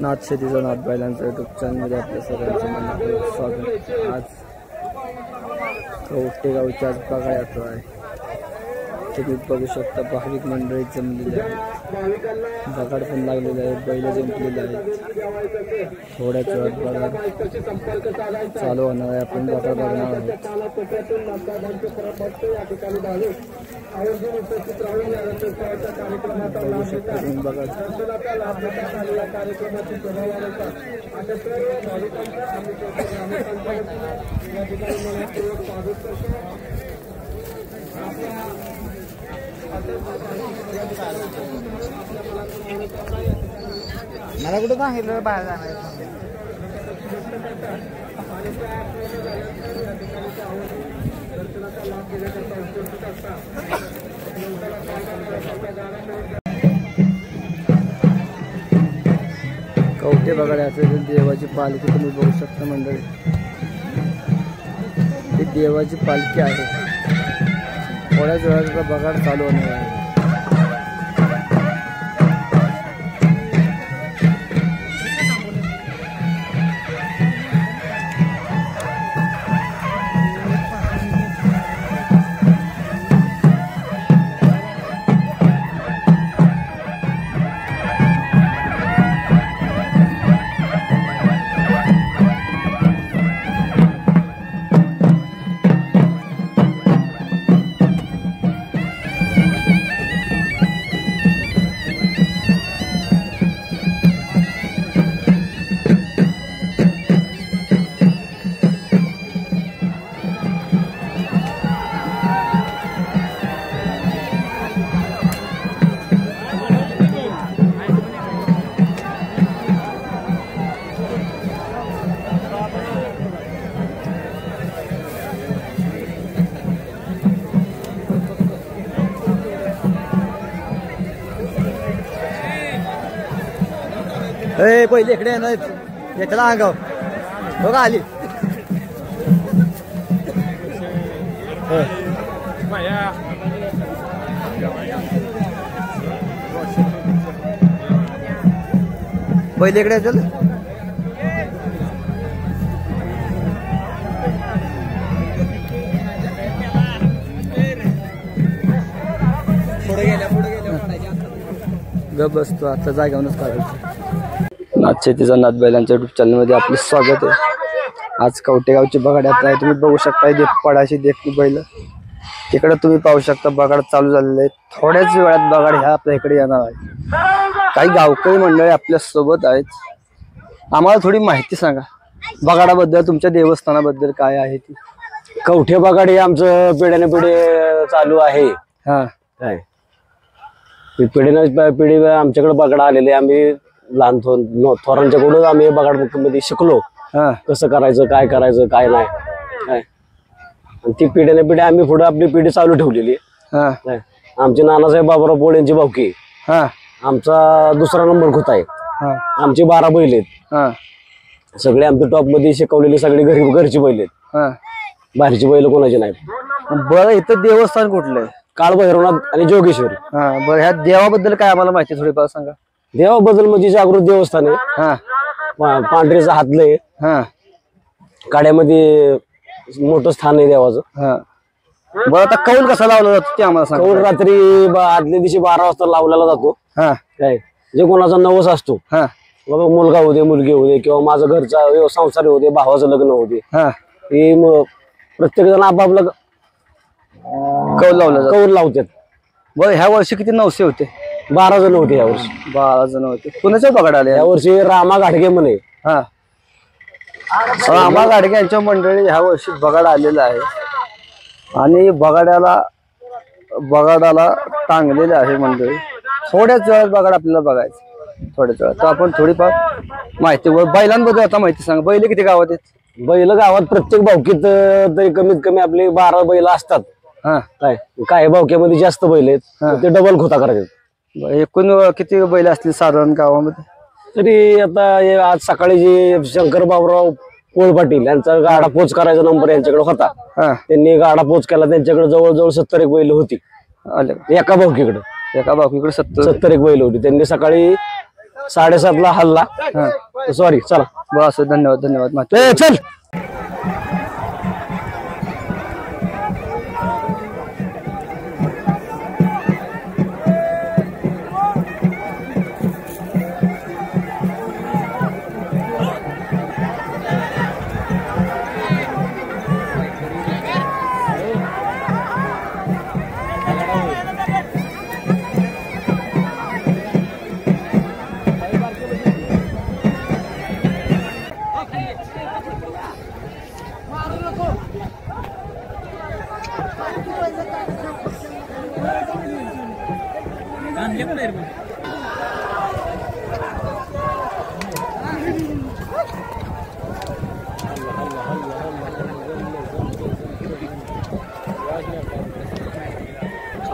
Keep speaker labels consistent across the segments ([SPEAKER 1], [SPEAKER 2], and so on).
[SPEAKER 1] नाथ शेतीचा नाथ बैलांचा युट्यूब चॅनलमध्ये आपल्या सर्वांचं मनापासून स्वागत। आज कवठेगावच्या आज बघा येतो आहे। तुम्ही बघू शकता भाविक मंडळी जमलेली आहे, बगाड पण लागलेले आहे, बैल जमलेले आहेत। थोड्याच वेळात बगाड चालू होणार आहे, आपण बगाड बघणार आहोत। बघू शकता तुम्ही बगाड
[SPEAKER 2] मला कुठं सांगितलं बाहेर जाणार
[SPEAKER 1] कवठे बगाड असेल देवाची पालखी तुम्ही बघू शकता मंडळी। ही देवाची पालखी आहे, थोड्याच वेळाचा बगाड चालू होणार आहे। पहिले इकडे ना याच्याला अंगाव बघा आली। पहिले इकडे चल ग बसतो आता जागेवरच काढायचं। नाथ शेतीचा नाथ बैलांच्या युट्यूब चॅनलमध्ये आपले स्वागत आहे। आज कवठेगावची बगाड यात्रा आहे, तुम्ही बघू शकता इथे पडाशी देखणी बैल तिकडे तुम्ही पाहू शकता। बगाड चालू झालेले आहे, थोड्याच वेळात बगाड ह्या आपल्या इकडे येणार आहे। काही गावकरी मंडळी आपल्या सोबत आहेत, आम्हाला थोडी माहिती सांगा बगाडाबद्दल, तुमच्या देवस्थानाबद्दल काय आहे ती।
[SPEAKER 3] कवठे बगाड हे आमचं पिढ्याने पिढी चालू आहे।
[SPEAKER 1] हा
[SPEAKER 3] काय पिढीने पिढी आमच्याकडे बगाड आलेले, आम्ही लहान थोरांच्याकडून आम्ही बगाड मध्ये शिकलो कसं करायचं, काय करायचं, काय नाही काय। ती पिढ्याने पिढी आम्ही पुढे आपली पिढी चालू ठेवलेली आहे। आमचे नानासाहेब बाबूराव पोळ यांची भावकी, आमचा दुसरा नंबर खुत आहे। आमची 12 बैल आहेत, सगळे आमच्या टॉप मध्ये शिकवलेली, सगळी घरची बैल आहेत, बाहेरची बैल कोणाची नाही।
[SPEAKER 1] बरं, इथं देवस्थान कुठलं आहे?
[SPEAKER 3] काळभैरवनाथ आणि जोगेश्वरी।
[SPEAKER 1] बरं, ह्या देवाबद्दल काय आम्हाला माहिती थोडीफार सांगा।
[SPEAKER 3] देवाबद्दल म्हणजे जागृत देवस्थान आहे, पांढरेचं हातलंय, काड्यामध्ये मोठं स्थान आहे देवाचं।
[SPEAKER 1] बरं, आता कौल कसा लावला जातो ते आम्हाला सांगा।
[SPEAKER 3] कौल रात्री आदल्या दिवशी 12 वाजता लावलेला जातो। काय जे कोणाचा नवस असतो, बाबा मुलगा होऊ दे, मुलगी होऊ दे, किंवा माझं घरचा संसार होऊ दे, भावाचं लग्न होऊ दे, हे प्रत्येक जण आपापलं कौल लावतात।
[SPEAKER 1] बरं, ह्या वर्षी किती नवसे होते?
[SPEAKER 3] 12 जण होते यावर्षी।
[SPEAKER 1] 12 जण होते। कुणाच्या बगाड आले
[SPEAKER 3] यावर्षी? रामा घाटगे म्हणे।
[SPEAKER 1] रामा घाटगे यांच्या मंडळी ह्या वर्षी बगाड आलेला आहे आणि बगाडाला टांगलेले आहे मंडळी। थोड्याच वेळात बगाड आपल्याला बघायचं, थोड्याच वेळात। तर आपण थोडीफार माहिती बैलांबद्दल आता माहिती सांगा। बैल किती गावात आहेत?
[SPEAKER 3] बैल गावात प्रत्येक भावकीत तरी कमीत कमी आपले 12 बैल असतात। काय भावक्यामध्ये जास्त बैल आहेत, ते डबल खोता करायचे।
[SPEAKER 1] एकूण किती बैल असतील साधारण गावामध्ये?
[SPEAKER 3] तरी आता आज सकाळी जे शंकर बाबूराव पोळ पाटील यांचा गाडा पोच करायचा नंबर यांच्याकडे होता, त्यांनी गाडा पोच केला। त्यांच्याकडे जवळजवळ 70 एक बैल होती एका भावकीकडे।
[SPEAKER 1] 70
[SPEAKER 3] एक बैल होती। त्यांनी सकाळी 7:30ला हल्ला. सॉरी चला
[SPEAKER 1] बस धन्यवाद धन्यवाद.
[SPEAKER 3] ए चल.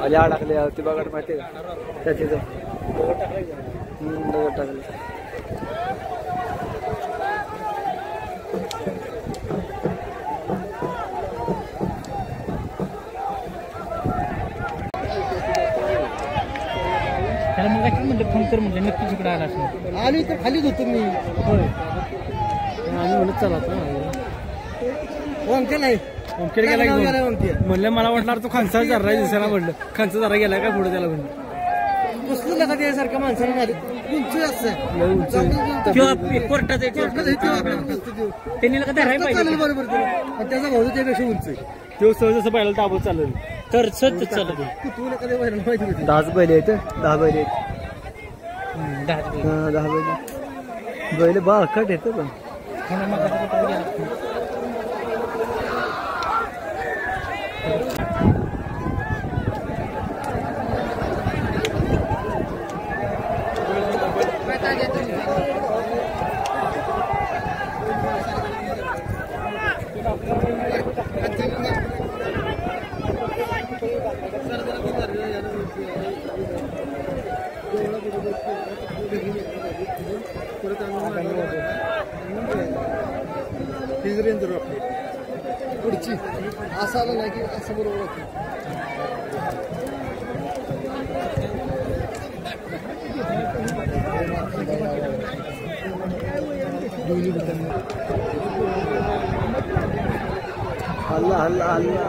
[SPEAKER 1] खाली अडकले होती बघा माहिती का त्याची दगड टाकले.
[SPEAKER 2] त्याला मग म्हणलं फोन कर म्हणलं नक्कीच इकडे आला असं आली तर खालीच होतो मी. होय आम्ही म्हणत चला नाही म्हणलं मला वाटलं तो खानसा जरा दिसायला म्हणलं खानसा जरा गेला काय पुढे त्याला म्हणलं बसलं नका त्यासारख्या माणसाला उंच असतं किंवा कोर्टात त्यांनी बरोबर त्याचा भाऊ त्यापेक्षा उंच तो सहज असं पाहिलं ताबत चाललं तर सत चालत तू नका व्हायला माहिती
[SPEAKER 1] 10 बैल आहेत 10 बैल आहेत 10 बैल बाळकट येतं पण
[SPEAKER 2] पुढची असं आलं नाही की असं बरोबर
[SPEAKER 1] अल्लाह अल्लाह अल्लाह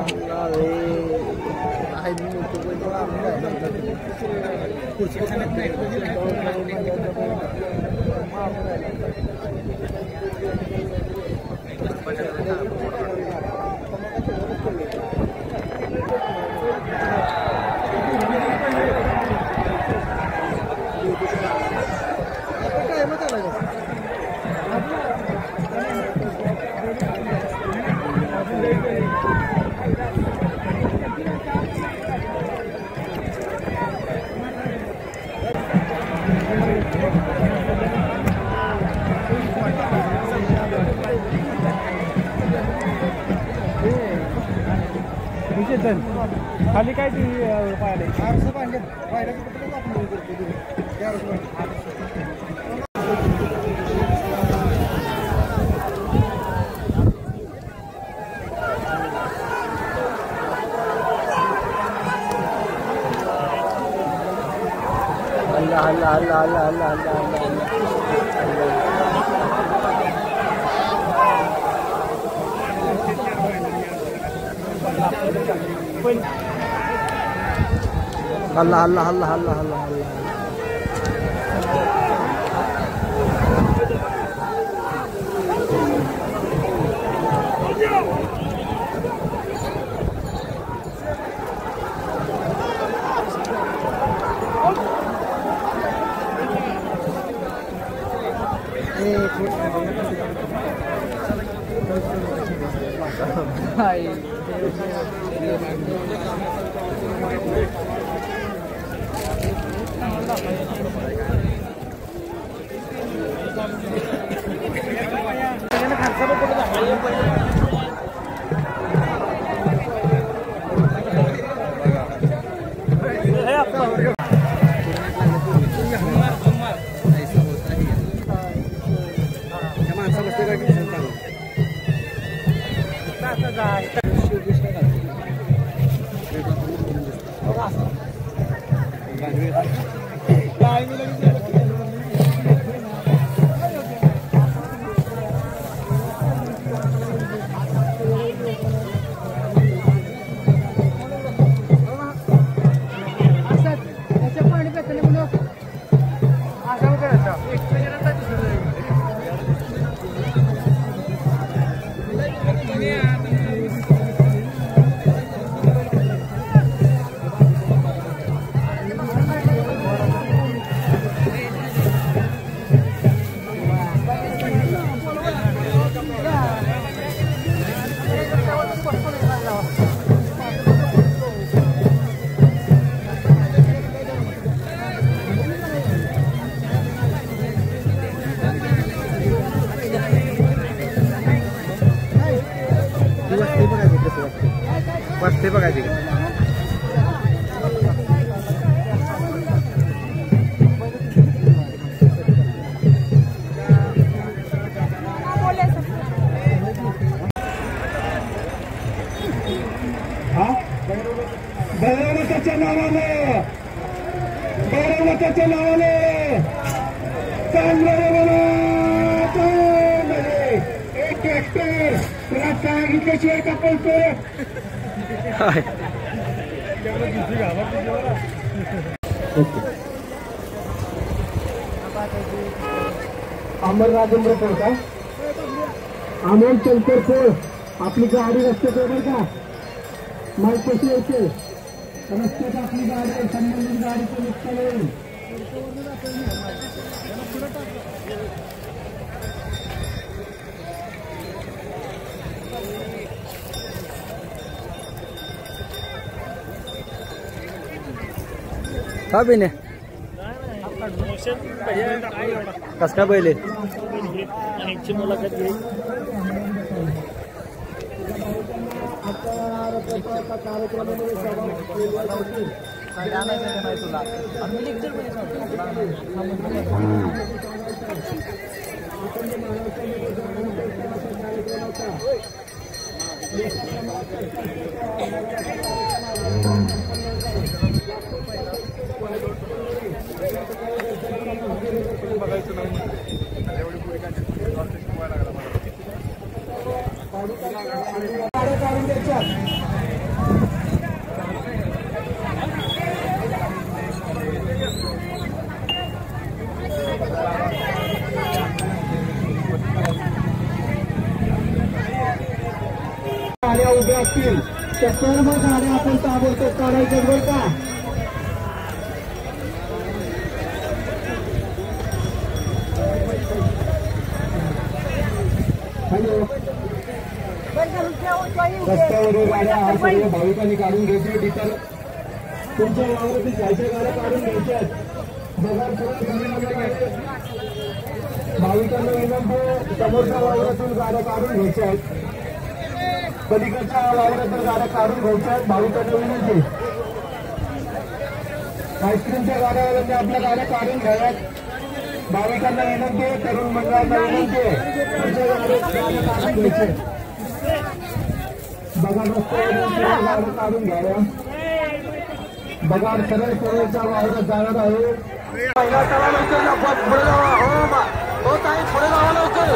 [SPEAKER 2] खाली काय ती पाहिलं
[SPEAKER 1] अल्लाह अल्लाह अल्लाह अल्लाह अल्लाह अल्लाह अल्लाह अल्लाह अल्लाह अल्लाह अल्लाह अल्लाह
[SPEAKER 2] बसते बघा तिकडे.
[SPEAKER 4] भैरवनाथाच्या नावाने एक ट्रॅक्टर तुला सांगितल्याशिवाय का पळतो. अमर राजेंद्र पोळ का अमोल चंकर पोळ आपली गाडी रस्त्यात बरं का माहीत कशी येते रस्त्यात आपली गाडी संबंधित गाडीचं नुकसान होईल.
[SPEAKER 1] का बिने कस काय पहिले गाड्या उभ्या असतील त्या सर्व गाड्या आपण ताबडतोब काढायच्या बरं का. हॅलो रस्त्यावरील गाड्या हा सर्व भाविकांनी काढून घ्यायचे. तिथं तुमच्या वावरातील जायच्या गाड्या काढून घ्यायच्या. भाविकांना विनंती समोरच्या वावरातून गाड्या काढून घ्यायच्या आहेत. पलीकडच्या वावरातून गाड्या काढून घ्यायच्या आहेत. भाविकांना विनंती आईस्क्रीमच्या गाड्यावाल्यांनी आपल्या गाड्या काढून घ्याव्यात. भाविकांना विनंती आहे. तरुण मंडळांना विनंती आहे. तुमच्या गाड्या काढून घ्यायचे. बघा रस्त्यावर गाड्या काढून घ्याव्या. बघा सरळ सरळच्या वावरात जाणार आहे. पुढे जावा हो ताई पुढे जावा लवकर.